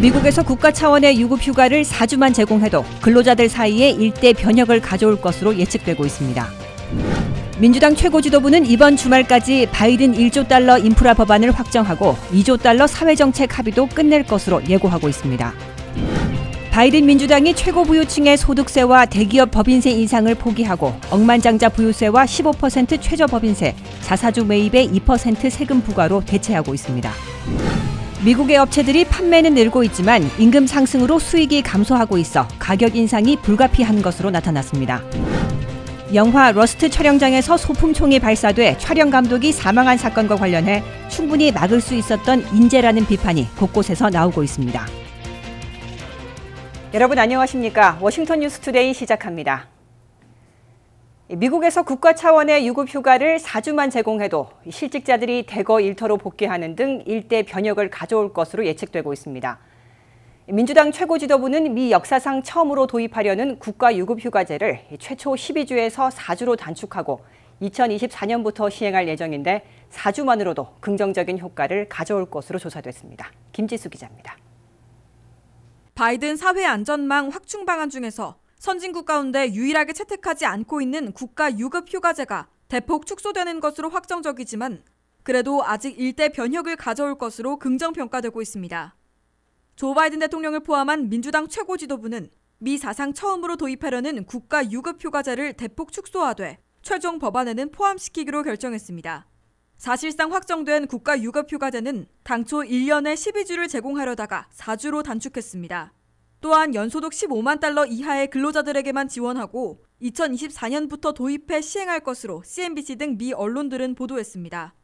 미국에서 국가 차원의 유급 휴가를 4주만 제공해도 근로자들 사이에 일대 변혁을 가져올 것으로 예측되고 있습니다. 민주당 최고 지도부는 이번 주말까지 바이든 1조 달러 인프라 법안을 확정하고 2조 달러 사회정책 합의도 끝낼 것으로 예고하고 있습니다. 바이든 민주당이 최고 부유층의 소득세와 대기업 법인세 인상을 포기하고 억만장자 부유세와 15% 최저 법인세, 자사주 매입의 2% 세금 부과로 대체하고 있습니다. 미국의 업체들이 판매는 늘고 있지만 임금 상승으로 수익이 감소하고 있어 가격 인상이 불가피한 것으로 나타났습니다. 영화 러스트 촬영장에서 소품총이 발사돼 촬영 감독이 사망한 사건과 관련해 충분히 막을 수 있었던 인재라는 비판이 곳곳에서 나오고 있습니다. 여러분 안녕하십니까? 워싱턴 뉴스투데이 시작합니다. 미국에서 국가 차원의 유급 휴가를 4주만 제공해도 실직자들이 대거 일터로 복귀하는 등 일대 변혁을 가져올 것으로 예측되고 있습니다. 민주당 최고 지도부는 미 역사상 처음으로 도입하려는 국가 유급 휴가제를 최초 12주에서 4주로 단축하고 2024년부터 시행할 예정인데 4주만으로도 긍정적인 효과를 가져올 것으로 조사됐습니다. 김지수 기자입니다. 바이든 사회안전망 확충 방안 중에서 선진국 가운데 유일하게 채택하지 않고 있는 국가 유급 휴가제가 대폭 축소되는 것으로 확정적이지만 그래도 아직 일대 변혁을 가져올 것으로 긍정평가되고 있습니다. 조 바이든 대통령을 포함한 민주당 최고 지도부는 미 사상 처음으로 도입하려는 국가 유급 휴가제를 대폭 축소하되 최종 법안에는 포함시키기로 결정했습니다. 사실상 확정된 국가 유급 휴가제는 당초 1년에 12주를 제공하려다가 4주로 단축했습니다. 또한 연소득 15만 달러 이하의 근로자들에게만 지원하고 2024년부터 도입해 시행할 것으로 CNBC 등 미 언론들은 보도했습니다.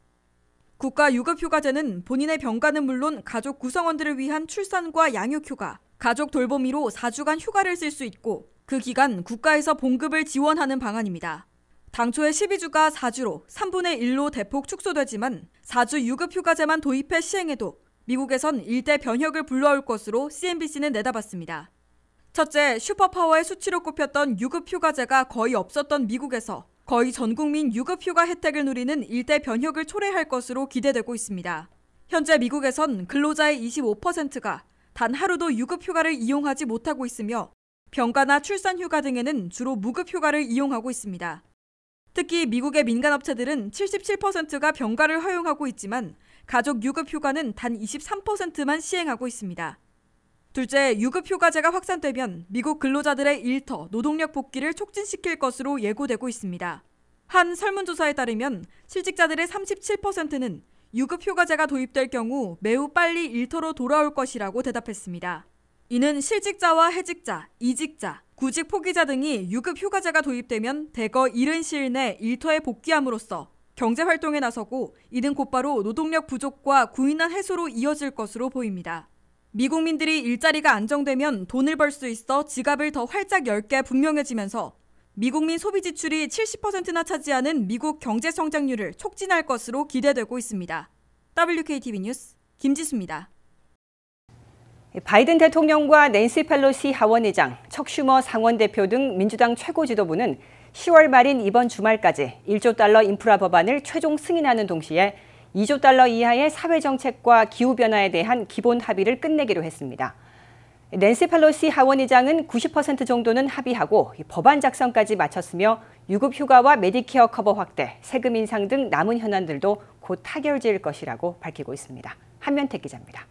국가 유급휴가제는 본인의 병가는 물론 가족 구성원들을 위한 출산과 양육휴가, 가족 돌보미로 4주간 휴가를 쓸 수 있고 그 기간 국가에서 봉급을 지원하는 방안입니다. 당초의 12주가 4주로 3분의 1로 대폭 축소되지만 4주 유급휴가제만 도입해 시행해도 미국에선 일대 변혁을 불러올 것으로 CNBC는 내다봤습니다. 첫째, 슈퍼파워의 수치로 꼽혔던 유급휴가제가 거의 없었던 미국에서 거의 전 국민 유급휴가 혜택을 누리는 일대 변혁을 초래할 것으로 기대되고 있습니다. 현재 미국에선 근로자의 25%가 단 하루도 유급휴가를 이용하지 못하고 있으며 병가나 출산휴가 등에는 주로 무급휴가를 이용하고 있습니다. 특히 미국의 민간업체들은 77%가 병가를 허용하고 있지만 가족 유급휴가는 단 23%만 시행하고 있습니다. 둘째, 유급휴가제가 확산되면 미국 근로자들의 일터, 노동력 복귀를 촉진시킬 것으로 예고되고 있습니다. 한 설문조사에 따르면 실직자들의 37%는 유급휴가제가 도입될 경우 매우 빨리 일터로 돌아올 것이라고 대답했습니다. 이는 실직자와 해직자, 이직자, 구직 포기자 등이 유급휴가제가 도입되면 대거 이른 시일 내 일터에 복귀함으로써 경제활동에 나서고 이는 곧바로 노동력 부족과 구인난 해소로 이어질 것으로 보입니다. 미국민들이 일자리가 안정되면 돈을 벌 수 있어 지갑을 더 활짝 열 게 분명해지면서 미국민 소비 지출이 70%나 차지하는 미국 경제 성장률을 촉진할 것으로 기대되고 있습니다. WKTV 뉴스 김지수입니다. 바이든 대통령과 낸시 펠로시 하원의장, 척 슈머 상원대표 등 민주당 최고 지도부는 10월 말인 이번 주말까지 1조 달러 인프라 법안을 최종 승인하는 동시에 2조 달러 이하의 사회정책과 기후변화에 대한 기본 합의를 끝내기로 했습니다. 낸시 펠로시 하원의장은 90% 정도는 합의하고 법안 작성까지 마쳤으며 유급휴가와 메디케어 커버 확대, 세금 인상 등 남은 현안들도 곧 타결지을 것이라고 밝히고 있습니다. 한면택 기자입니다.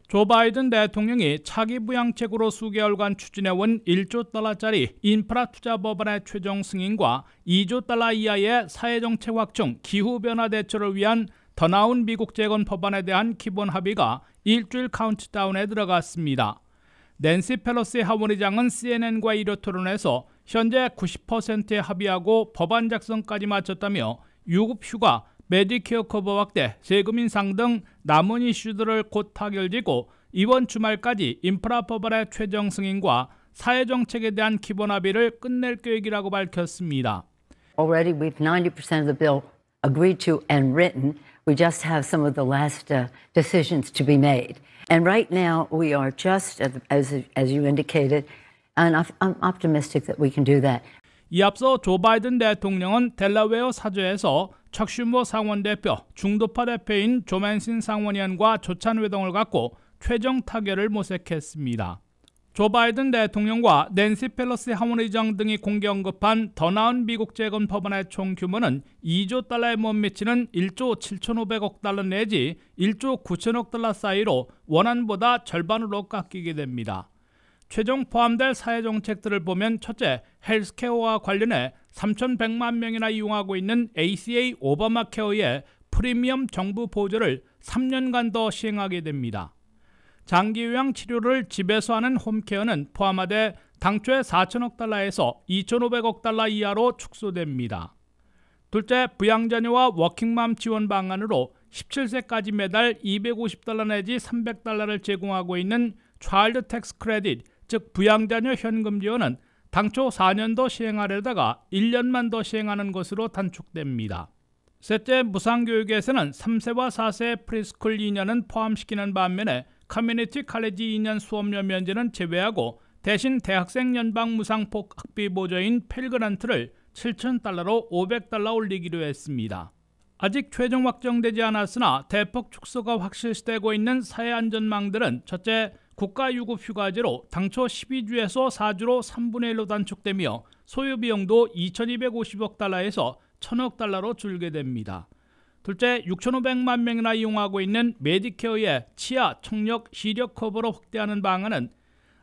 조 바이든 대통령이 차기 부양책으로 수개월간 추진해온 1조 달러짜리 인프라 투자 법안의 최종 승인과 2조 달러 이하의 사회정책 확충, 기후변화 대처를 위한 더 나은 미국 재건 법안에 대한 기본 합의가 일주일 카운트다운에 들어갔습니다. 낸시 펠로시 하원의장은 CNN과 일요 토론에서 현재 90%에 합의하고 법안 작성까지 마쳤다며 유급휴가, 메디케어 커버 확대, 세금 인상 등 남은 이슈들을 곧 타결지고 이번 주말까지 인프라 법안의 최종 승인과 사회정책에 대한 기본 합의를 끝낼 계획이라고 밝혔습니다. Already we've 90% of the bill agreed to and written. We just have some of the last decisions to be made. And right now we are just, as you indicated, and I'm optimistic that we can do that. 이 앞서 조 바이든 대통령은 델라웨어 사저에서 척 슈머 상원대표, 중도파 대표인 조 맨신 상원의원과 조찬 회동을 갖고 최종 타결을 모색했습니다. 조 바이든 대통령과 낸시 펠로시 하원의장 등이 공개 언급한 더 나은 미국 재건 법안의 총 규모는 2조 달러에 못 미치는 1조 7,500억 달러 내지 1조 9천억 달러 사이로 원안보다 절반으로 깎이게 됩니다. 최종 포함될 사회정책들을 보면 첫째, 헬스케어와 관련해 3,100만 명이나 이용하고 있는 ACA 오바마 케어의 프리미엄 정부 보조를 3년간 더 시행하게 됩니다. 장기 요양 치료를 집에서 하는 홈케어는 포함하되 당초의 4천억 달러에서 2,500억 달러 이하로 축소됩니다. 둘째, 부양자녀와 워킹맘 지원 방안으로 17세까지 매달 250달러 내지 300달러를 제공하고 있는 차일드 텍스 크레딧, 즉 부양자녀 현금 지원은 당초 4년 더 시행하려다가 1년만 더 시행하는 것으로 단축됩니다. 셋째, 무상교육에서는 3세와 4세 프리스쿨 2년은 포함시키는 반면에 커뮤니티 칼리지 2년 수업료 면제는 제외하고 대신 대학생 연방 무상폭 학비 보조인 펠그란트를 7,000달러로 500달러 올리기로 했습니다. 아직 최종 확정되지 않았으나 대폭 축소가 확실시되고 있는 사회안전망들은 첫째, 국가유급휴가제로 당초 12주에서 4주로 3분의 1로 단축되며 소요비용도 2,250억 달러에서 1,000억 달러로 줄게 됩니다. 둘째, 6,500만 명이나 이용하고 있는 메디케어의 치아, 청력, 시력 커버로 확대하는 방안은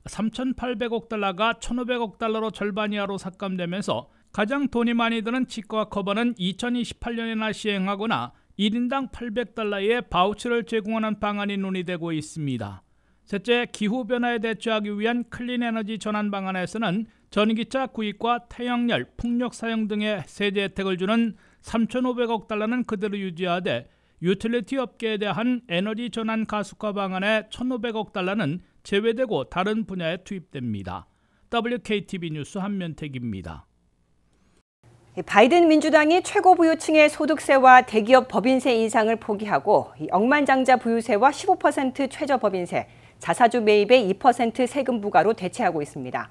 3,800억 달러가 1,500억 달러로 절반 이하로 삭감되면서 가장 돈이 많이 드는 치과 커버는 2028년에나 시행하거나 1인당 800달러의 바우처를 제공하는 방안이 논의되고 있습니다. 셋째, 기후변화에 대처하기 위한 클린에너지 전환 방안에서는 전기차 구입과 태양열, 풍력 사용 등의 세제 혜택을 주는 3,500억 달러는 그대로 유지하되 유틸리티 업계에 대한 에너지 전환 가속화 방안의 1,500억 달러는 제외되고 다른 분야에 투입됩니다. WKTV 뉴스 한면택입니다. 바이든 민주당이 최고 부유층의 소득세와 대기업 법인세 인상을 포기하고 억만장자 부유세와 15% 최저 법인세, 자사주 매입의 2% 세금 부과로 대체하고 있습니다.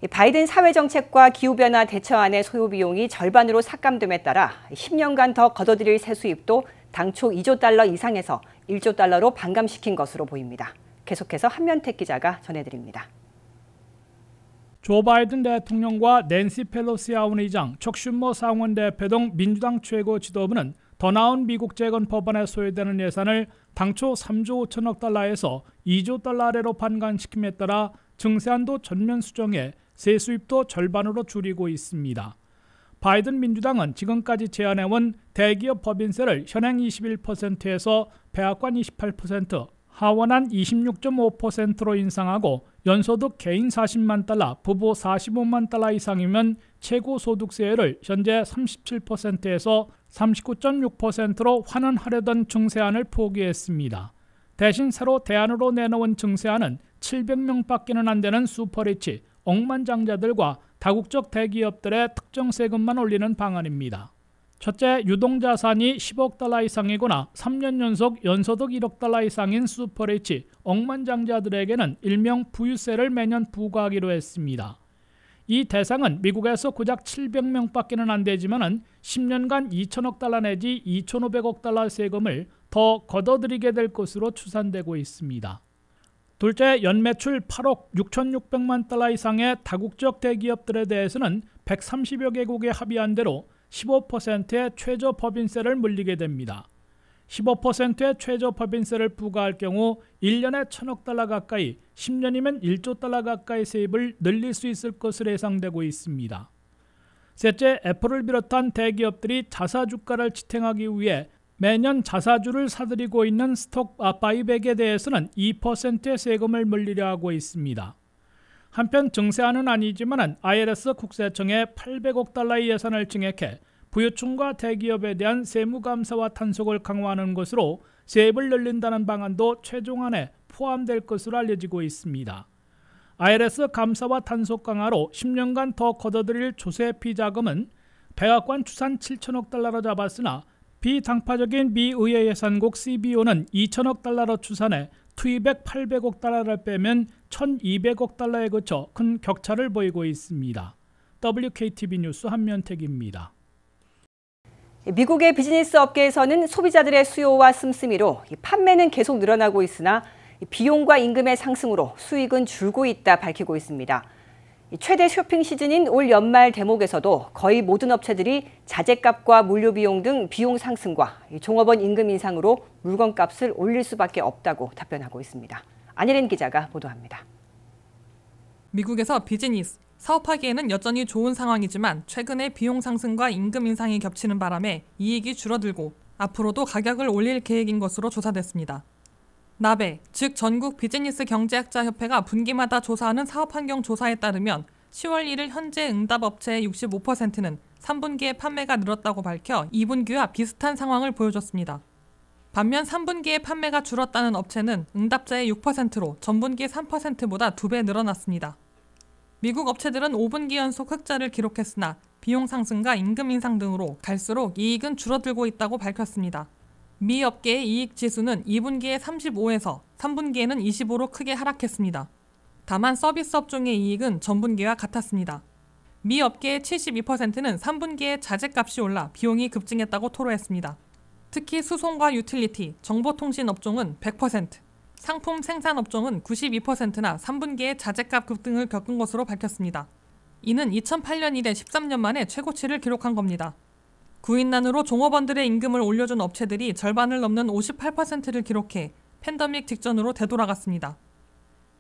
바이든 사회정책과 기후변화 대처안의 소요비용이 절반으로 삭감됨에 따라 10년간 더 걷어들일 세수입도 당초 2조 달러 이상에서 1조 달러로 반감시킨 것으로 보입니다. 계속해서 한면택 기자가 전해드립니다. 조 바이든 대통령과 낸시 펠로시 하원의장, 척 슈머 상원 대표 등 민주당 최고 지도부는 더 나은 미국 재건 법안에 소요되는 예산을 당초 3조 5천억 달러에서 2조 달러 아래로 반감시킴에 따라 증세안도 전면 수정해 세수입도 절반으로 줄이고 있습니다. 바이든 민주당은 지금까지 제안해온 대기업 법인세를 현행 21%에서 백악관 28%, 하원안 26.5%로 인상하고 연소득 개인 40만 달러, 부부 45만 달러 이상이면 최고소득세율을 현재 37%에서 39.6%로 환원하려던 증세안을 포기했습니다. 대신 새로 대안으로 내놓은 증세안은 700명밖에는 안 되는 슈퍼리치, 억만장자들과 다국적 대기업들의 특정 세금만 올리는 방안입니다. 첫째, 유동자산이 10억 달러 이상이거나 3년 연속 연소득 1억 달러 이상인 슈퍼리치, 억만장자들에게는 일명 부유세를 매년 부과하기로 했습니다. 이 대상은 미국에서 고작 700명밖에는 안 되지만 10년간 2천억 달러 내지 2,500억 달러 세금을 더 걷어들이게 될 것으로 추산되고 있습니다. 둘째, 연매출 8억 6,600만 달러 이상의 다국적 대기업들에 대해서는 130여 개국에 합의한 대로 15%의 최저 법인세를 물리게 됩니다. 15%의 최저 법인세를 부과할 경우 1년에 1,000억 달러 가까이, 10년이면 1조 달러 가까이 세입을 늘릴 수 있을 것으로 예상되고 있습니다. 셋째, 애플을 비롯한 대기업들이 자사주가를 지탱하기 위해 매년 자사주를 사들이고 있는 스톡 바이백에 대해서는 2%의 세금을 물리려 하고 있습니다. 한편 증세안은 아니지만 IRS 국세청에 800억 달러의 예산을 증액해 부유층과 대기업에 대한 세무감사와 단속을 강화하는 것으로 세입을 늘린다는 방안도 최종안에 포함될 것으로 알려지고 있습니다. IRS 감사와 단속 강화로 10년간 더 걷어들일 조세 피자금은 백악관 추산 7천억 달러로 잡았으나 비당파적인 미의회 예산국 CBO는 2천억 달러로 추산해 투입액 800억 달러를 빼면 1,200억 달러에 그쳐 큰 격차를 보이고 있습니다. WKTV 뉴스 한면택입니다. 미국의 비즈니스 업계에서는 소비자들의 수요와 씀씀이로 판매는 계속 늘어나고 있으나 비용과 임금의 상승으로 수익은 줄고 있다 밝히고 있습니다. 최대 쇼핑 시즌인 올 연말 대목에서도 거의 모든 업체들이 자재값과 물류 비용 등 비용 상승과 종업원 임금 인상으로 물건값을 올릴 수밖에 없다고 답변하고 있습니다. 안혜린 기자가 보도합니다. 미국에서 비즈니스, 사업하기에는 여전히 좋은 상황이지만 최근에 비용 상승과 임금 인상이 겹치는 바람에 이익이 줄어들고 앞으로도 가격을 올릴 계획인 것으로 조사됐습니다. 나베, 즉 전국 비즈니스 경제학자 협회가 분기마다 조사하는 사업환경 조사에 따르면 10월 1일 현재 응답업체의 65%는 3분기에 판매가 늘었다고 밝혀 2분기와 비슷한 상황을 보여줬습니다. 반면 3분기에 판매가 줄었다는 업체는 응답자의 6%로 전분기 3%보다 2배 늘어났습니다. 미국 업체들은 5분기 연속 흑자를 기록했으나 비용 상승과 임금 인상 등으로 갈수록 이익은 줄어들고 있다고 밝혔습니다. 미 업계의 이익 지수는 2분기에 35에서 3분기에는 25로 크게 하락했습니다. 다만 서비스 업종의 이익은 전분기와 같았습니다. 미 업계의 72%는 3분기에 자재값이 올라 비용이 급증했다고 토로했습니다. 특히 수송과 유틸리티, 정보통신 업종은 100%, 상품 생산 업종은 92%나 3분기에 자재값 급등을 겪은 것으로 밝혔습니다. 이는 2008년 이래 13년 만에 최고치를 기록한 겁니다. 구인난으로 종업원들의 임금을 올려준 업체들이 절반을 넘는 58%를 기록해 팬데믹 직전으로 되돌아갔습니다.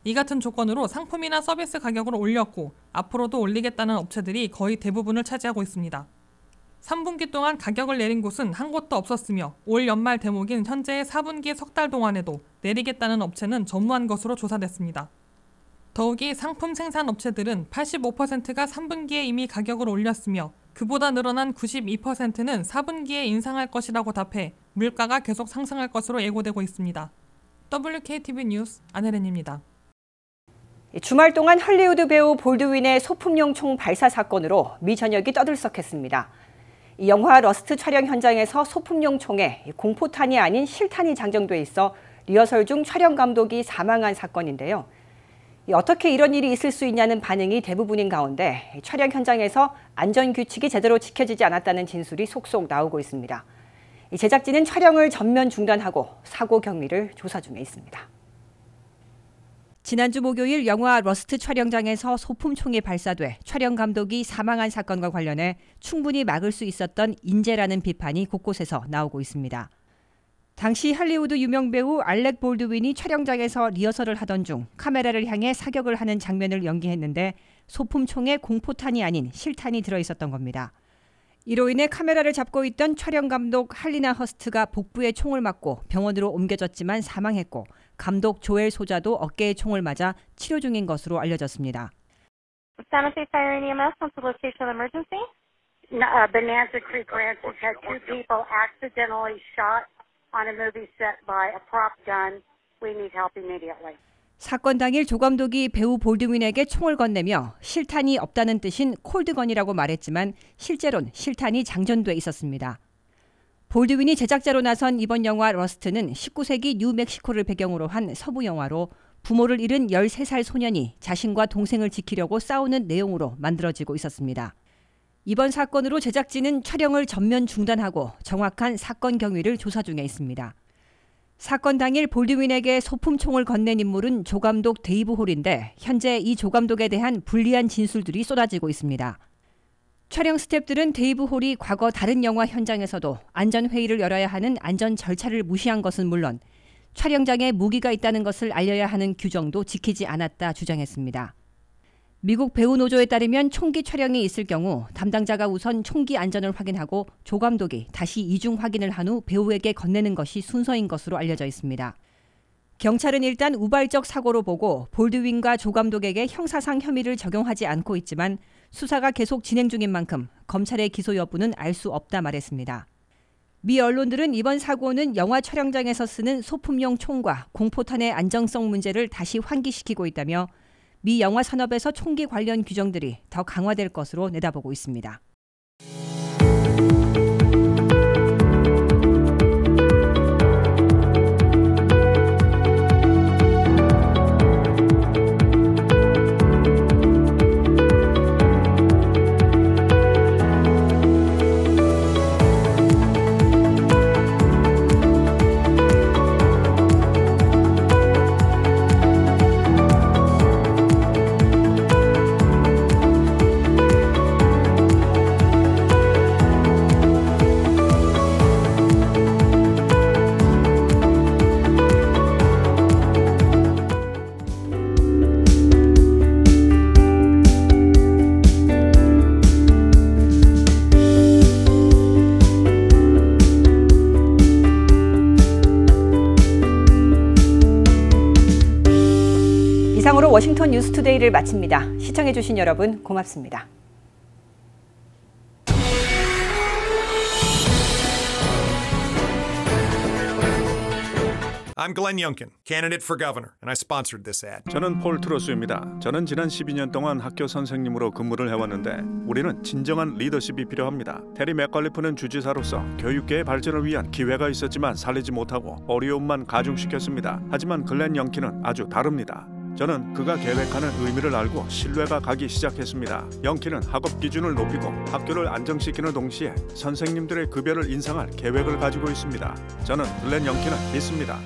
이 같은 조건으로 상품이나 서비스 가격을 올렸고 앞으로도 올리겠다는 업체들이 거의 대부분을 차지하고 있습니다. 3분기 동안 가격을 내린 곳은 한 곳도 없었으며 올 연말 대목인 현재의 4분기 석 달 동안에도 내리겠다는 업체는 전무한 것으로 조사됐습니다. 더욱이 상품 생산 업체들은 85%가 3분기에 이미 가격을 올렸으며 그보다 늘어난 92%는 4분기에 인상할 것이라고 답해 물가가 계속 상승할 것으로 예고되고 있습니다. WKTV 뉴스 안혜린입니다. 주말 동안 할리우드 배우 볼드윈의 소품용 총 발사 사건으로 미 전역이 떠들썩했습니다. 이 영화 러스트 촬영 현장에서 소품용 총에 공포탄이 아닌 실탄이 장전돼 있어 리허설 중 촬영 감독이 사망한 사건인데요. 어떻게 이런 일이 있을 수 있냐는 반응이 대부분인 가운데 촬영 현장에서 안전규칙이 제대로 지켜지지 않았다는 진술이 속속 나오고 있습니다. 제작진은 촬영을 전면 중단하고 사고 경위를 조사 중에 있습니다. 지난주 목요일 영화 러스트 촬영장에서 소품총이 발사돼 촬영 감독이 사망한 사건과 관련해 충분히 막을 수 있었던 인재라는 비판이 곳곳에서 나오고 있습니다. 당시 할리우드 유명 배우 알렉 볼드윈이 촬영장에서 리허설을 하던 중 카메라를 향해 사격을 하는 장면을 연기했는데 소품총에 공포탄이 아닌 실탄이 들어있었던 겁니다. 이로 인해 카메라를 잡고 있던 촬영 감독 할리나 허스트가 복부에 총을 맞고 병원으로 옮겨졌지만 사망했고 감독 조엘 소자도 어깨에 총을 맞아 치료 중인 것으로 알려졌습니다. San Jose Fire and EMS, what's the location of the emergency? Bonanza Creek Ranch has had 2 people accidentally shot on a movie set by a prop gun. We need help immediately. 사건 당일 조 감독이 배우 볼드윈에게 총을 건네며 실탄이 없다는 뜻인 콜드건이라고 말했지만 실제로는 실탄이 장전돼 있었습니다. 볼드윈이 제작자로 나선 이번 영화 러스트는 19세기 뉴멕시코를 배경으로 한 서부 영화로 부모를 잃은 13살 소년이 자신과 동생을 지키려고 싸우는 내용으로 만들어지고 있었습니다. 이번 사건으로 제작진은 촬영을 전면 중단하고 정확한 사건 경위를 조사 중에 있습니다. 사건 당일 볼드윈에게 소품총을 건넨 인물은 조 감독 데이브 홀인데 현재 이 조 감독에 대한 불리한 진술들이 쏟아지고 있습니다. 촬영 스태프들은 데이브 홀이 과거 다른 영화 현장에서도 안전회의를 열어야 하는 안전 절차를 무시한 것은 물론 촬영장에 무기가 있다는 것을 알려야 하는 규정도 지키지 않았다 주장했습니다. 미국 배우 노조에 따르면 총기 촬영이 있을 경우 담당자가 우선 총기 안전을 확인하고 조 감독이 다시 이중 확인을 한 후 배우에게 건네는 것이 순서인 것으로 알려져 있습니다. 경찰은 일단 우발적 사고로 보고 볼드윈과 조 감독에게 형사상 혐의를 적용하지 않고 있지만 수사가 계속 진행 중인 만큼 검찰의 기소 여부는 알 수 없다 말했습니다. 미 언론들은 이번 사고는 영화 촬영장에서 쓰는 소품용 총과 공포탄의 안정성 문제를 다시 환기시키고 있다며 미 영화 산업에서 총기 관련 규정들이 더 강화될 것으로 내다보고 있습니다. 워싱턴 뉴스투데이를 마칩니다. 시청해주신 여러분 고맙습니다. I'm Glenn Youngkin, candidate for governor, and I sponsored this ad. 저는 폴 트로스입니다. 저는 지난 12년 동안 학교 선생님으로 근무를 해왔는데 우리는 진정한 리더십이 필요합니다. 테리 맥컬리프는 주지사로서 교육계의 발전을 위한 기회가 있었지만 살리지 못하고 어려움만 가중시켰습니다. 하지만 글렌 영킨은 아주 다릅니다. 저는 그가 계획하는 의미를 알고 신뢰가 가기 시작했습니다. 영킨은 학업 기준을 높이고 학교를 안정시키는 동시에 선생님들의 급여를 인상할 계획을 가지고 있습니다. 저는 글렌 영킨을 믿습니다.